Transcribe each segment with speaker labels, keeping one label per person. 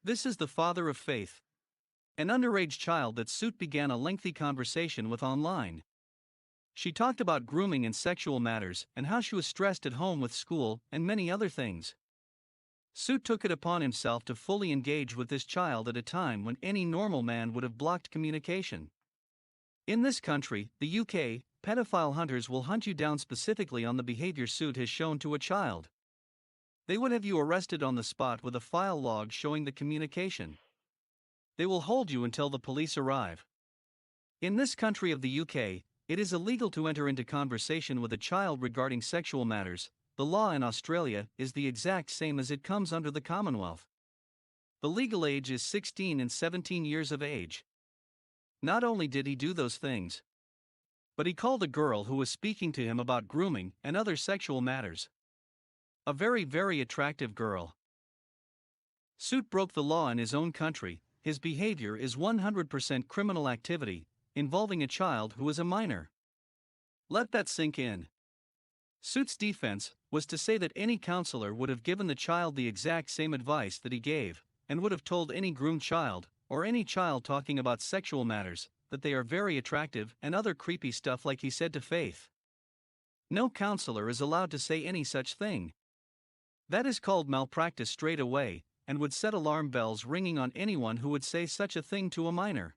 Speaker 1: This is the father of Faith, an underage child that Suit began a lengthy conversation with online. She talked about grooming and sexual matters and how she was stressed at home with school and many other things. Suit took it upon himself to fully engage with this child at a time when any normal man would have blocked communication. In this country, the UK, pedophile hunters will hunt you down specifically on the behavior Suit has shown to a child. They would have you arrested on the spot with a file log showing the communication. They will hold you until the police arrive. In this country of the UK, it is illegal to enter into conversation with a child regarding sexual matters. The law in Australia is the exact same as it comes under the Commonwealth. The legal age is 16 and 17 years of age. Not only did he do those things, but he called a girl who was speaking to him about grooming and other sexual matters. A very, very attractive girl. Suit broke the law in his own country. His behavior is 100% criminal activity, involving a child who is a minor. Let that sink in. Suit's defense was to say that any counselor would have given the child the exact same advice that he gave, and would have told any groomed child, or any child talking about sexual matters, that they are very attractive and other creepy stuff like he said to Faith. No counselor is allowed to say any such thing. That is called malpractice straight away, and would set alarm bells ringing on anyone who would say such a thing to a minor.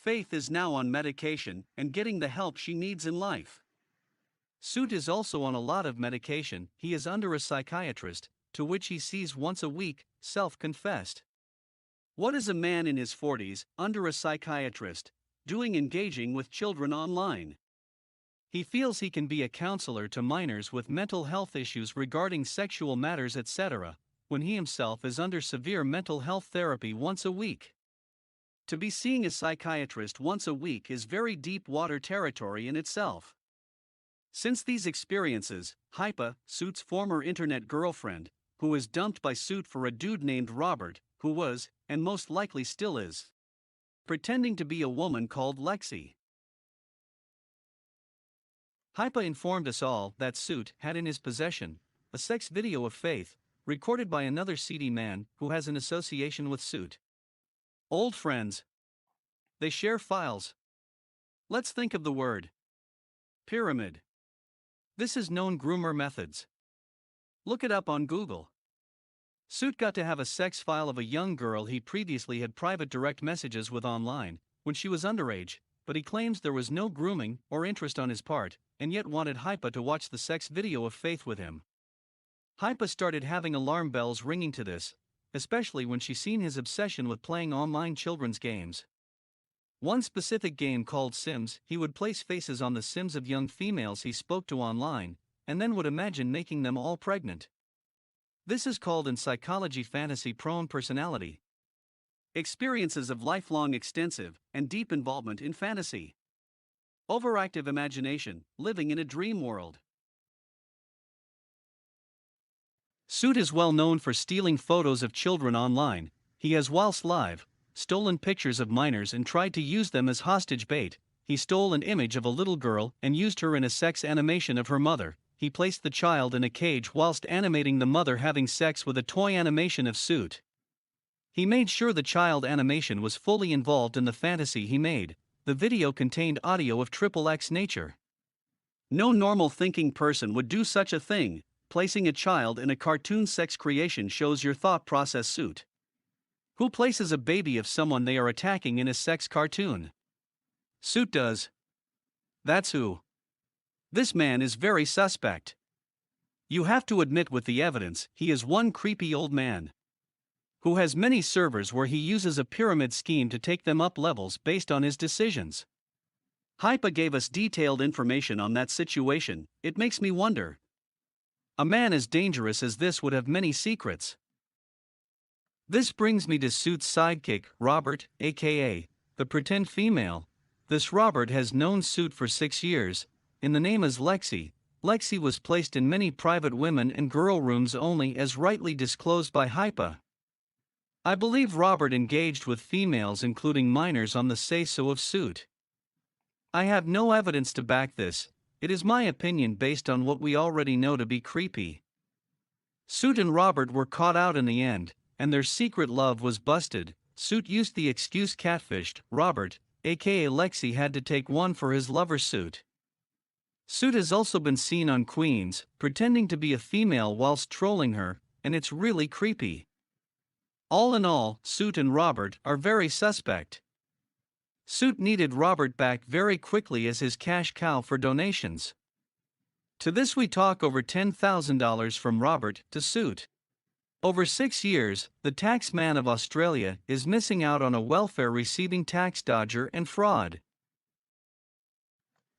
Speaker 1: Faith is now on medication and getting the help she needs in life. Suit is also on a lot of medication. He is under a psychiatrist, to which he sees once a week, self-confessed. What is a man in his 40s, under a psychiatrist, doing engaging with children online? He feels he can be a counselor to minors with mental health issues regarding sexual matters, etc., when he himself is under severe mental health therapy once a week. To be seeing a psychiatrist once a week is very deep water territory in itself. Since these experiences, Hypa, Suit's former internet girlfriend, who was dumped by Suit for a dude named Robert, who was, and most likely still is, pretending to be a woman called Lexi. Hypa informed us all that Suit had in his possession a sex video of Faith, recorded by another seedy man who has an association with Suit. Old friends. They share files. Let's think of the word pyramid. This is known groomer methods. Look it up on Google. Suit got to have a sex file of a young girl he previously had private direct messages with online, when she was underage, but he claims there was no grooming or interest on his part, and yet wanted Hypa to watch the sex video of Faith with him. Hypa started having alarm bells ringing to this, especially when she seen his obsession with playing online children's games. One specific game called Sims, he would place faces on the Sims of young females he spoke to online, and then would imagine making them all pregnant. This is called in psychology fantasy-prone personality. Experiences of lifelong extensive and deep involvement in fantasy. Overactive imagination, living in a dream world. Suit is well known for stealing photos of children online. He has, whilst live, stolen pictures of minors and tried to use them as hostage bait. He stole an image of a little girl and used her in a sex animation of her mother. he placed the child in a cage whilst animating the mother having sex with a toy animation of Suit. He made sure the child animation was fully involved in the fantasy he made. The video contained audio of XXX nature. No normal thinking person would do such a thing. Placing a child in a cartoon sex creation shows your thought process. Suit. Who places a baby of someone they are attacking in a sex cartoon? Suit does. That's who. This man is very suspect. You have to admit with the evidence, he is one creepy old man who has many servers where he uses a pyramid scheme to take them up levels based on his decisions. Hypa gave us detailed information on that situation. It makes me wonder. A man as dangerous as this would have many secrets. This brings me to Suit's sidekick, Robert, aka the pretend female. This Robert has known Suit for 6 years, and the name is Lexi. Lexi was placed in many private women and girl rooms only as rightly disclosed by Hypa. I believe Robert engaged with females including minors on the say-so of Suit. I have no evidence to back this, it is my opinion based on what we already know to be creepy. Suit and Robert were caught out in the end, and their secret love was busted. Suit used the excuse catfished. Robert, aka Lexi, had to take one for his lover Suit. Suit has also been seen on Queens, pretending to be a female whilst trolling her, and it's really creepy. All in all, Suit and Robert are very suspect. Suit needed Robert back very quickly as his cash cow for donations. To this we talk over $10,000 from Robert to Suit. Over 6 years, the tax man of Australia is missing out on a welfare receiving tax dodger and fraud.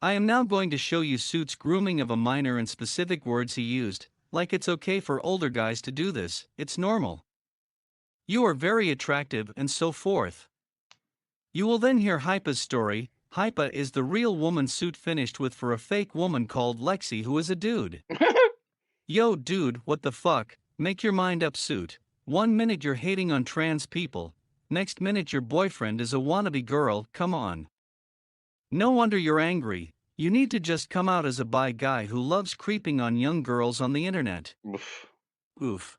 Speaker 1: I am now going to show you Suit's grooming of a minor and specific words he used, like it's okay for older guys to do this, it's normal. You are very attractive and so forth. You will then hear Hypa's story. Hypa is the real woman Suit finished with for a fake woman called Lexi who is a dude. Yo dude, what the fuck, make your mind up Suit. 1 minute you're hating on trans people, next minute your boyfriend is a wannabe girl, come on. No wonder you're angry, you need to just come out as a bi guy who loves creeping on young girls on the internet.
Speaker 2: Oof.
Speaker 1: Oof.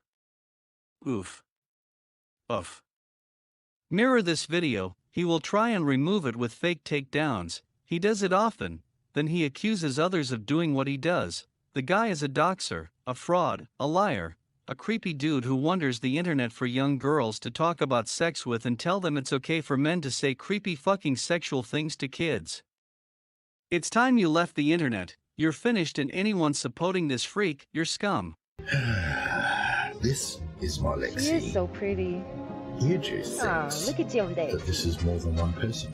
Speaker 1: Oof. Oof. Mirror this video, he will try and remove it with fake takedowns, he does it often, then he accuses others of doing what he does. The guy is a doxer, a fraud, a liar, a creepy dude who wanders the internet for young girls to talk about sex with and tell them it's okay for men to say creepy fucking sexual things to kids. It's time you left the internet, you're finished, and anyone supporting this freak, you're scum.
Speaker 3: This is my Lexi.
Speaker 4: She is so pretty.
Speaker 3: Earjuice thinks
Speaker 4: look at you on
Speaker 3: that this is more than one person.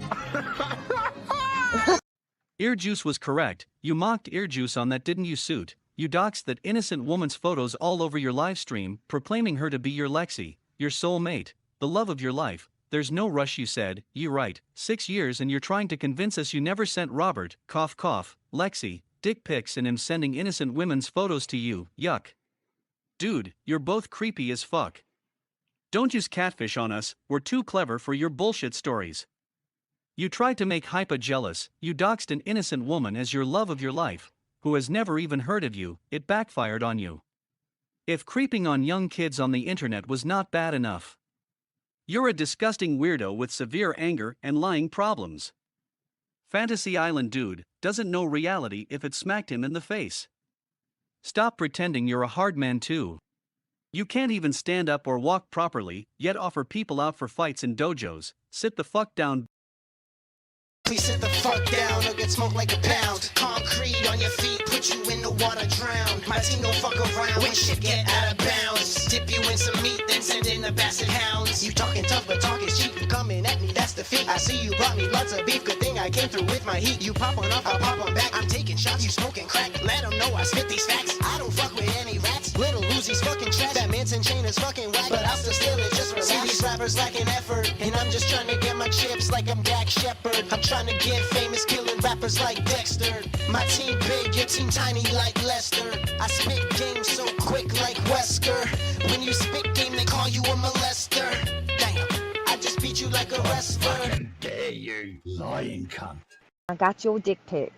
Speaker 1: Earjuice was correct, you mocked Earjuice on that, didn't you Suit? You doxed that innocent woman's photos all over your livestream, proclaiming her to be your Lexi, your soulmate, the love of your life. There's no rush, you said. You right, 6 years and you're trying to convince us you never sent Robert, cough cough, Lexi, dick pics and him sending innocent women's photos to you, yuck. Dude, you're both creepy as fuck. Don't use catfish on us, we're too clever for your bullshit stories. You tried to make Hypa jealous, you doxed an innocent woman as your love of your life, who has never even heard of you, it backfired on you. If creeping on young kids on the internet was not bad enough, you're a disgusting weirdo with severe anger and lying problems. Fantasy Island dude doesn't know reality if it smacked him in the face. Stop pretending you're a hard man too. You can't even stand up or walk properly, yet offer people out for fights in dojos. Sit the fuck down.
Speaker 5: Please sit the fuck down or get smoked like a pound. Concrete on your feet, put you in the water, drown. My team don't fuck around when shit get out of bounds. Dip you in some meat, then send in the basset hounds. You talking tough, but talk is cheap. You coming at me, that's the feat. I see you brought me lots of beef. Good thing I came through with my heat. You pop on off, I'll pop on back. I'm taking shots, you smoking crack. Let them know I spit these facts. I don't fuck with any rats. Little Uzi's fucking trash. That Manson chain is fucking whack, but I'll still steal it, just relax. See these rappers lacking effort, and I'm just trying to get my chips like I'm Dak Shepard. I'm trying to get famous, killing rappers like Dexter. My team big, your team tiny like Lester. I spit game so quick like Wesker. When you spit game, they call you a molester. Damn, I just beat you like a wrestler.
Speaker 3: Fucking dare you, lying cunt.
Speaker 4: I got your dick pic.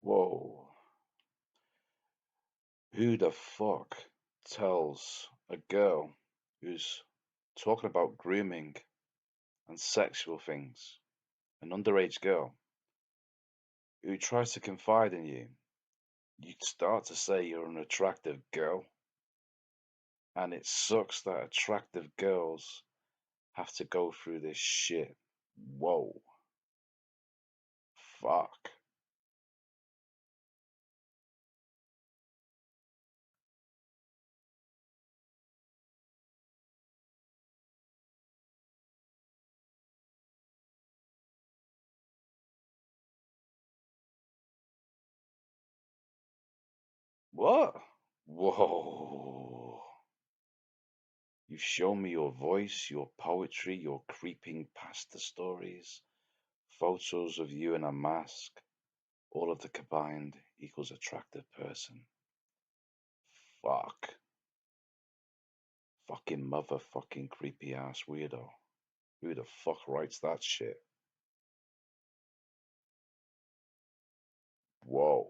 Speaker 2: Whoa. Who the fuck tells a girl who's talking about grooming and sexual things, an underage girl, who tries to confide in you, you start to say you're an attractive girl, and it sucks that attractive girls have to go through this shit. Whoa. Fuck. What? Whoa. You've shown me your voice, your poetry, your creeping past the stories, photos of you in a mask. All of the combined equals attractive person. Fuck. Fucking motherfucking creepy ass weirdo. Who the fuck writes that shit? Whoa.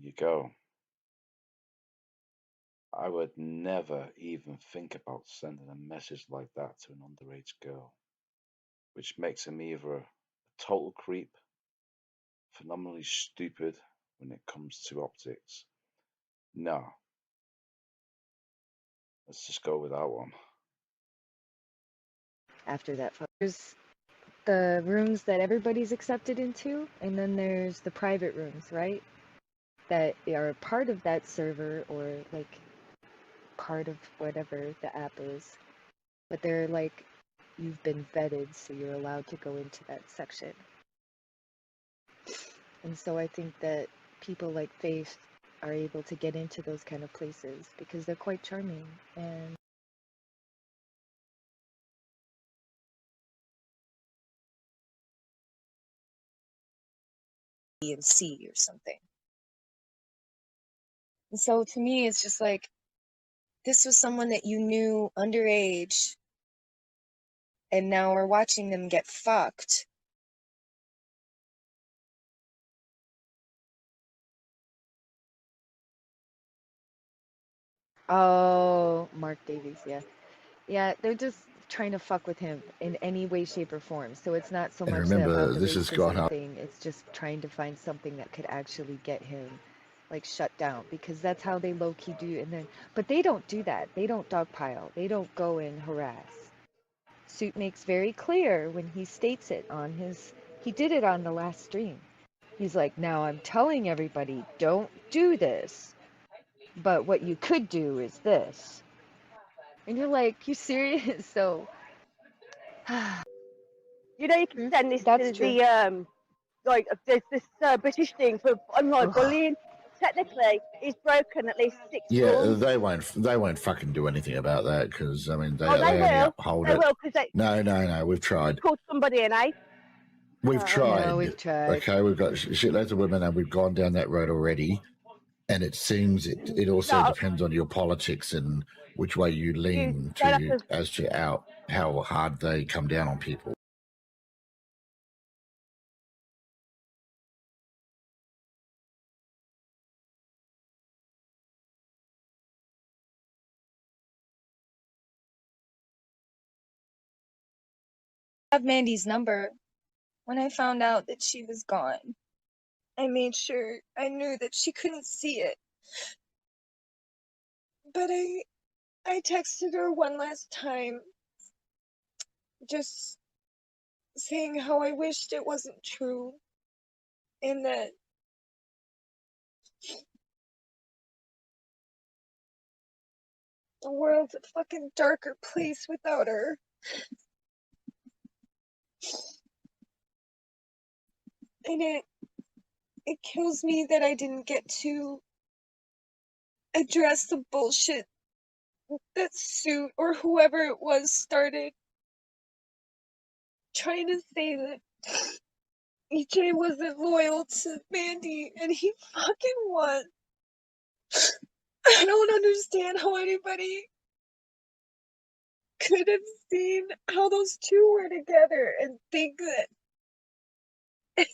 Speaker 2: You go. I would never even think about sending a message like that to an underage girl, which makes him either a total creep, phenomenally stupid when it comes to optics. No, let's just go with that one.
Speaker 4: After that, there's the rooms that everybody's accepted into, and then there's the private rooms, right? That are part of that server or like part of whatever the app is. But they're like, you've been vetted, so you're allowed to go into that section. And so I think that people like Faith are able to get into those kind of places because they're quite charming and
Speaker 6: and C or something. And so to me, it's just like, this was someone that you knew underage, and now we're watching them get fucked.
Speaker 4: oh, Mark Davies, yeah. Yeah, they're just trying to fuck with him in any way, shape, or form. So it's not so
Speaker 3: And
Speaker 4: much
Speaker 3: remember,
Speaker 4: about the
Speaker 3: this has got
Speaker 4: racism
Speaker 3: up.
Speaker 4: thing. It's just trying to find something that could actually get him like shut down because that's how they low key do. And then, but they don't do that. They don't dogpile. They don't go and harass. Suit makes very clear when he states it on his. He did it on the last stream. He's like, now I'm telling everybody, don't do this. But what you could do is this. And you're like, you serious? So
Speaker 7: You know, you can send this
Speaker 4: that's
Speaker 7: to
Speaker 4: true.
Speaker 7: the like there's this British thing for online bullying. Technically, he's broken at least 6
Speaker 3: Yeah,
Speaker 7: rules.
Speaker 3: they won't fucking do anything about that because I mean they only
Speaker 7: will.
Speaker 3: uphold
Speaker 7: They
Speaker 3: it.
Speaker 7: will because they
Speaker 3: No, we've tried.
Speaker 7: called somebody an ape.
Speaker 3: We've tried.
Speaker 4: No, we've tried.
Speaker 3: Okay, we've got shitloads of women and we've gone down that road already. And it seems it also depends on your politics and which way you lean as to how hard they come down on people.
Speaker 6: I have Mandy's number. When I found out that she was gone, I made sure I knew that she couldn't see it. But I texted her one last time, just saying how I wished it wasn't true, and that the world's a fucking darker place without her. And it kills me that I didn't get to address the bullshit that Suit or whoever it was started trying to say that EJ wasn't loyal to Mandy, and he fucking was. I don't understand how anybody could have seen how those two were together and think that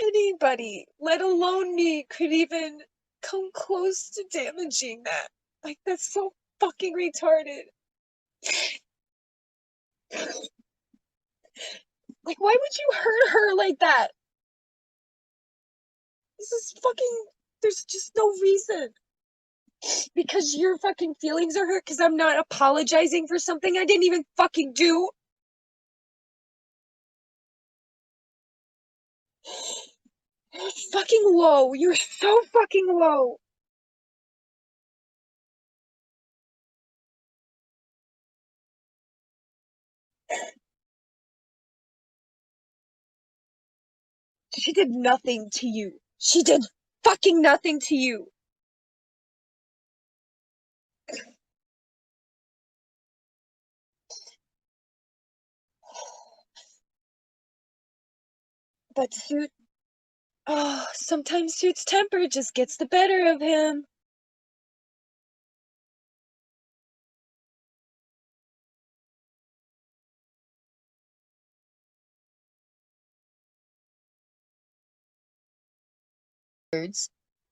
Speaker 6: anybody, let alone me, could even come close to damaging that. Like, that's so fucking retarded. Like, why would you hurt her like that? This is fucking, there's just no reason. Because your fucking feelings are hurt because I'm not apologizing for something I didn't even fucking do. You're fucking low. You're so fucking low. She did nothing to you. She did fucking nothing to you. But Suit, oh, sometimes Suit's temper just gets the better of him.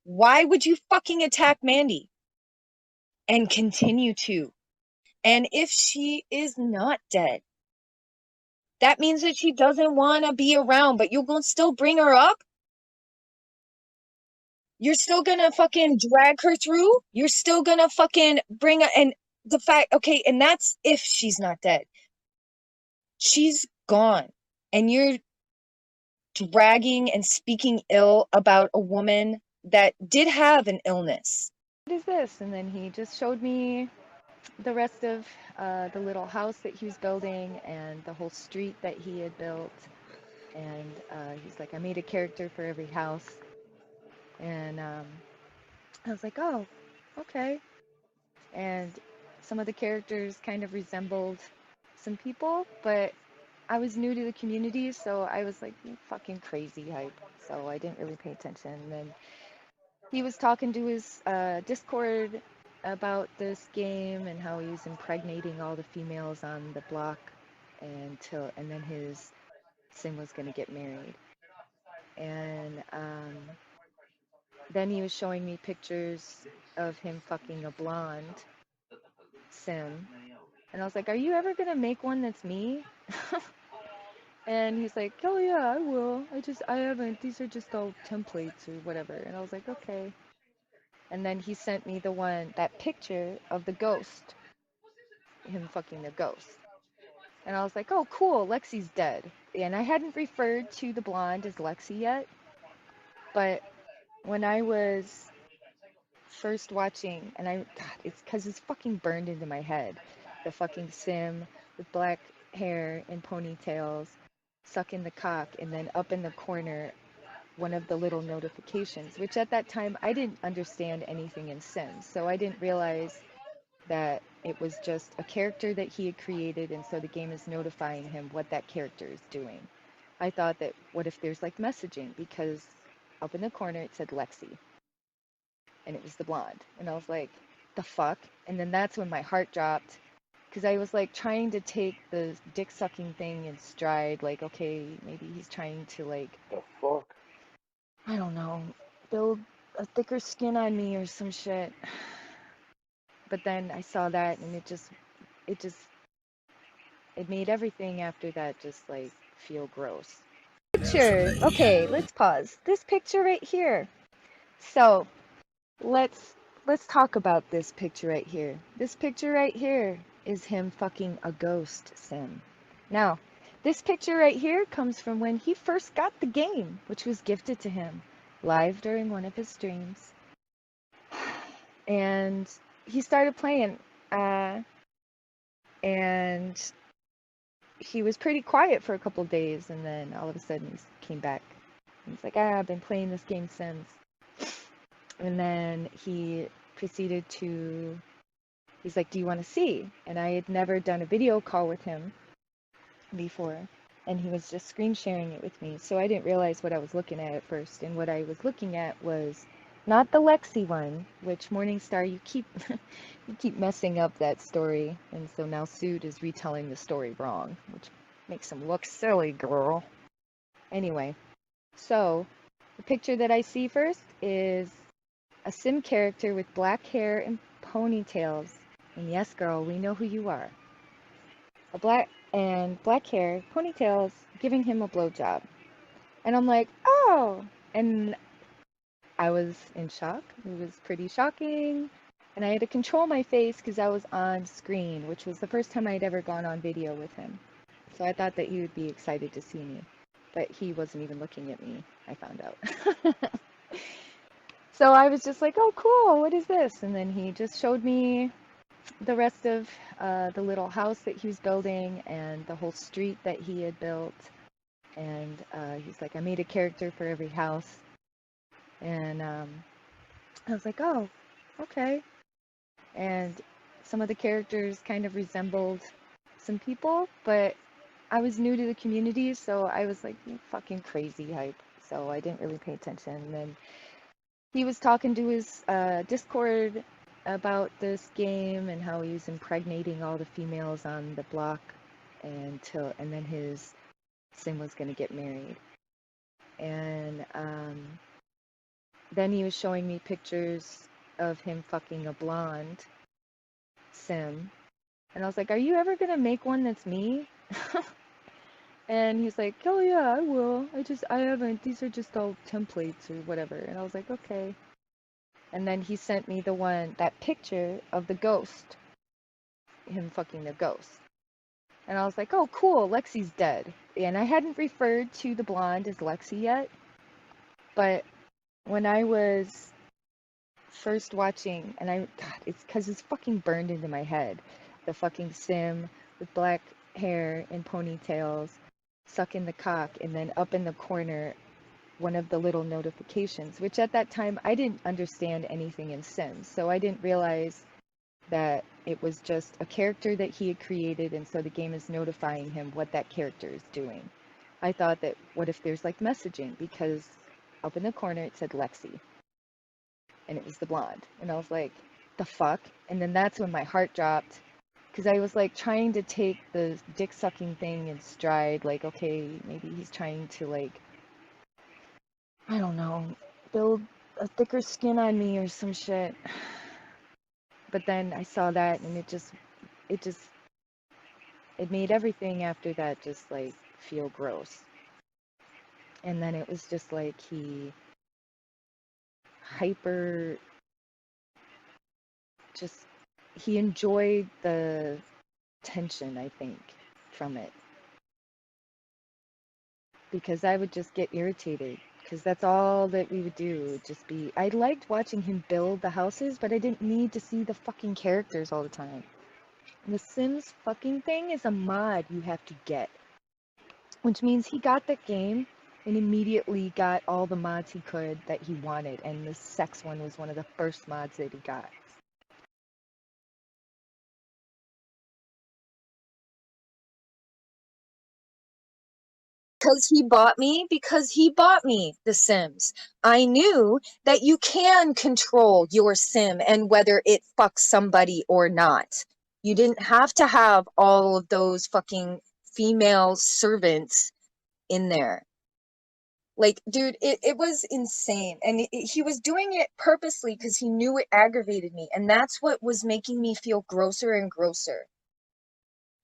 Speaker 6: Why would you fucking attack Mandy? And continue to. And if she is not dead, that means that she doesn't want to be around, but you're going to still bring her up? You're still gonna fucking drag her through? You're still gonna fucking bring her, and the fact, okay, and that's if she's not dead. She's gone. And you're dragging and speaking ill about a woman that did have an illness.
Speaker 4: What is this? And then he just showed me the rest of the little house that he was building and the whole street that he had built. And he's like, I made a character for every house. And I was like, oh, okay. And some of the characters kind of resembled some people, but I was new to the community, so I was like, you fucking crazy hype. So I didn't really pay attention. And then he was talking to his Discord about this game and how he was impregnating all the females on the block and then his sim was gonna get married. And then he was showing me pictures of him fucking a blonde sim. And I was like, are you ever gonna make one that's me? And he's like, oh yeah, I will. I haven't, these are just all templates or whatever. And I was like, okay. And then he sent me that picture of the ghost, him fucking the ghost. And I was like, oh cool, Lexi's dead. And I hadn't referred to the blonde as Lexi yet. But when I was first watching, and God, it's because it's fucking burned into my head. The fucking sim with black hair and ponytails, sucking the cock, and then up in the corner, one of the little notifications, which at that time I didn't understand anything in Sims, so I didn't realize that it was just a character that he had created, and so the game is notifying him what that character is doing. I thought that, what if there's like messaging, because up in the corner it said Lexi, and it was the blonde, and I was like, the fuck? And then that's when my heart dropped, because I was like trying to take the dick sucking thing in stride, like, okay, maybe he's trying to like,
Speaker 2: The fuck?
Speaker 4: I don't know, build a thicker skin on me or some shit. But then I saw that and it made everything after that just like feel gross. Picture. Okay, let's pause. This picture right here. So let's talk about this picture right here. This picture right here is him fucking a ghost sim. Now, this picture right here comes from when he first got the game, which was gifted to him live during one of his streams. And he started playing, and he was pretty quiet for a couple days, and then all of a sudden he came back. He's like, I've been playing this game since. And then he proceeded to, he's like, do you want to see? And I had never done a video call with him before, and he was just screen sharing it with me. So I didn't realize what I was looking at first. And what I was looking at was not the Lexi one, which Morningstar, you keep messing up that story. And so now Suit is retelling the story wrong, which makes him look silly, girl. Anyway, so the picture that I see first is a Sim character with black hair and ponytails. And yes, girl, we know who you are. A black hair, ponytails, giving him a blowjob. And I'm like, oh! And I was in shock. It was pretty shocking. And I had to control my face because I was on screen, which was the first time I'd ever gone on video with him. So I thought that he would be excited to see me. But he wasn't even looking at me, I found out. So I was just like, oh, cool, what is this? And then he just showed me the rest of the little house that he was building and the whole street that he had built. And he's like, I made a character for every house. And I was like, oh, okay. And some of the characters kind of resembled some people, but I was new to the community, so I was like, you fucking crazy hype. So I didn't really pay attention. And then he was talking to his Discord about this game and how he was impregnating all the females on the block and then his Sim was going to get married. And then he was showing me pictures of him fucking a blonde Sim. And I was like, are you ever going to make one that's me? And he's like, oh yeah, I will. I haven't, these are just all templates or whatever. And I was like, okay. And then he sent me that picture of the ghost, him fucking the ghost. And I was like, oh cool, Lexi's dead. And I hadn't referred to the blonde as Lexi yet. But when I was first watching, and it's because it's fucking burned into my head. The fucking Sim with black hair and ponytails, sucking the cock, and then up in the corner, one of the little notifications, which at that time I didn't understand anything in Sims, so I didn't realize that it was just a character that he had created, and so the game is notifying him what that character is doing. I thought that, what if there's like messaging, because up in the corner it said Lexi, and it was the blonde, and I was like, the fuck? And then that's when my heart dropped, because I was like trying to take the dick sucking thing in stride, like, okay, maybe he's trying to, like, I don't know, build a thicker skin on me or some shit. But then I saw that, and it made everything after that just like feel gross. And then it was just like he enjoyed the tension, I think, from it. Because I would just get irritated, because that's all that we would do. It would just be, I liked watching him build the houses, but I didn't need to see the fucking characters all the time. And the Sims fucking thing is a mod you have to get, which means he got that game and immediately got all the mods he could that he wanted, and the sex one was one of the first mods that he got.
Speaker 6: Because he bought me The Sims. I knew that you can control your Sim and whether it fucks somebody or not. You didn't have to have all of those fucking female servants in there. Like, dude, it was insane. And he was doing it purposely because he knew it aggravated me. And that's what was making me feel grosser and grosser.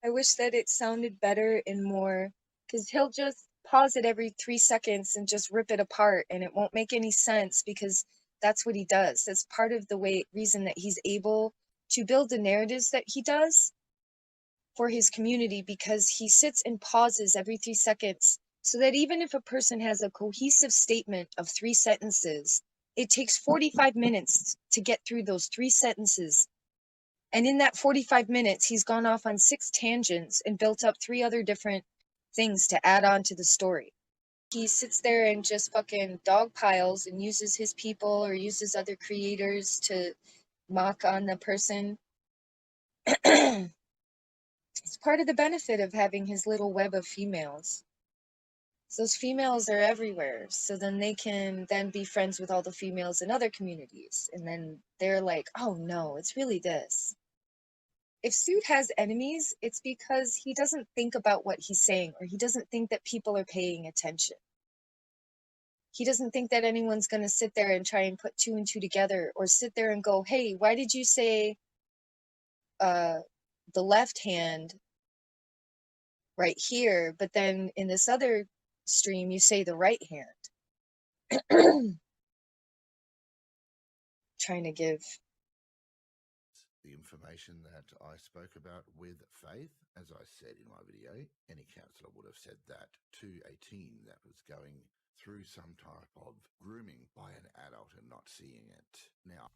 Speaker 6: I wish that it sounded better and more, because he'll just pause it every 3 seconds and just rip it apart, and it won't make any sense because that's what he does. That's part of the reason that he's able to build the narratives that he does for his community, because he sits and pauses every 3 seconds, so that even if a person has a cohesive statement of 3 sentences, it takes 45 minutes to get through those 3 sentences And in that 45 minutes, he's gone off on 6 tangents and built up 3 other different things to add on to the story. He sits there and just fucking dog piles and uses his people or uses other creators to mock on the person. It's part of the benefit of having his little web of females. So those females are everywhere. So then they can then be friends with all the females in other communities. And then they're like, oh no, it's really this. If Suit has enemies, it's because he doesn't think about what he's saying, or he doesn't think that people are paying attention. He doesn't think that anyone's going to sit there and try and put 2 and 2 together, or sit there and go, hey, why did you say the left hand right here, but then in this other stream you say the right hand? Trying to give
Speaker 3: the information that I spoke about with Faith, as I said in my video. Any counsellor would have said that to a teen that was going through some type of grooming by an adult and not seeing it. Now,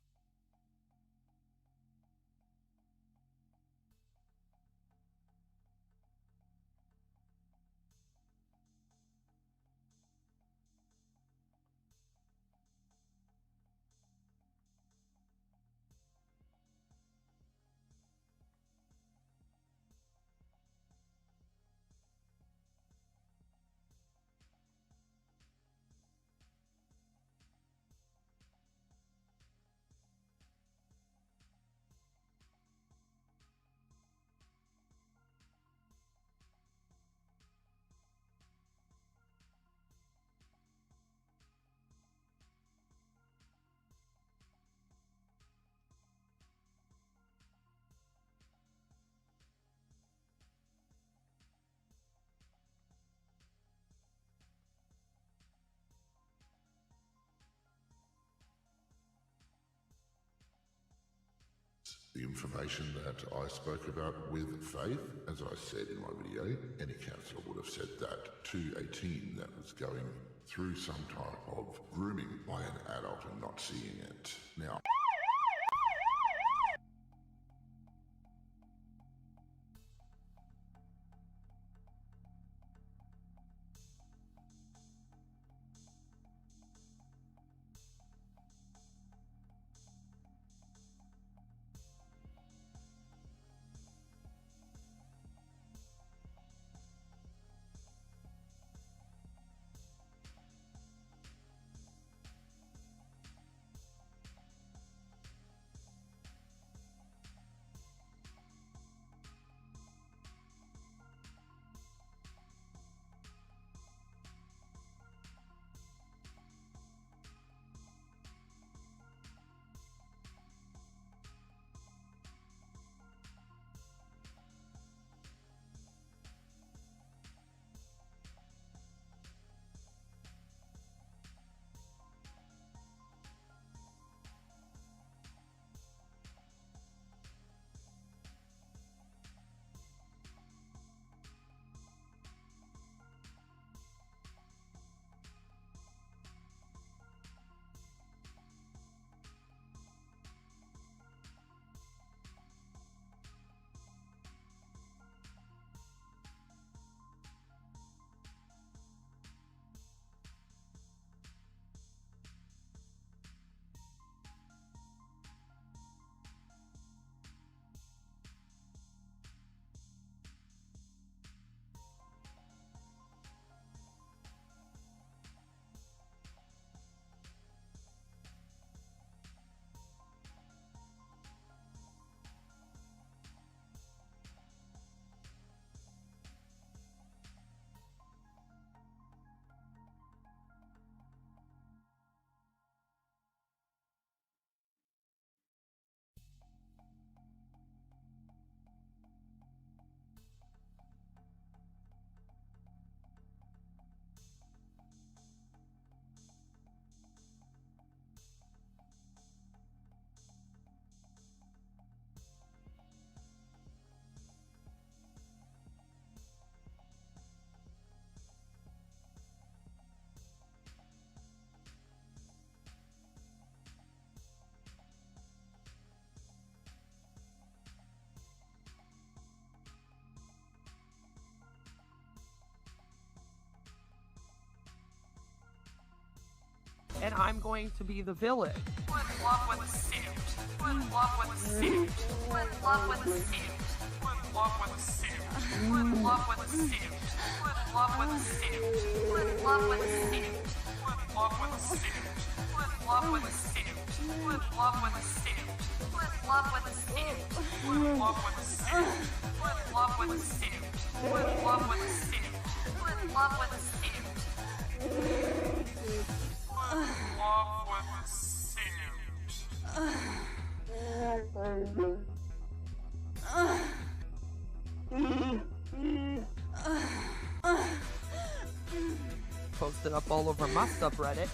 Speaker 3: the information that I spoke about with Faith, as I said in my video, any counsellor would have said that to a teen that was going through some type of grooming by an adult and not seeing it. Now,
Speaker 8: I'm going to be the villain. Who in love with a suit? Who in love with a suit? Who in love with a suit? Who in love with a suit? Who in love with a suit? Who in love with a suit? Who in love with a suit? Who in love with a suit? Who in love with a suit? Who in love with a suit? Who in love with a suit? Who in love with a suit? Who in love with a suit? Who in love with a suit? Who in love with a suit? Who in love with a suit? Posted up all over my subreddit.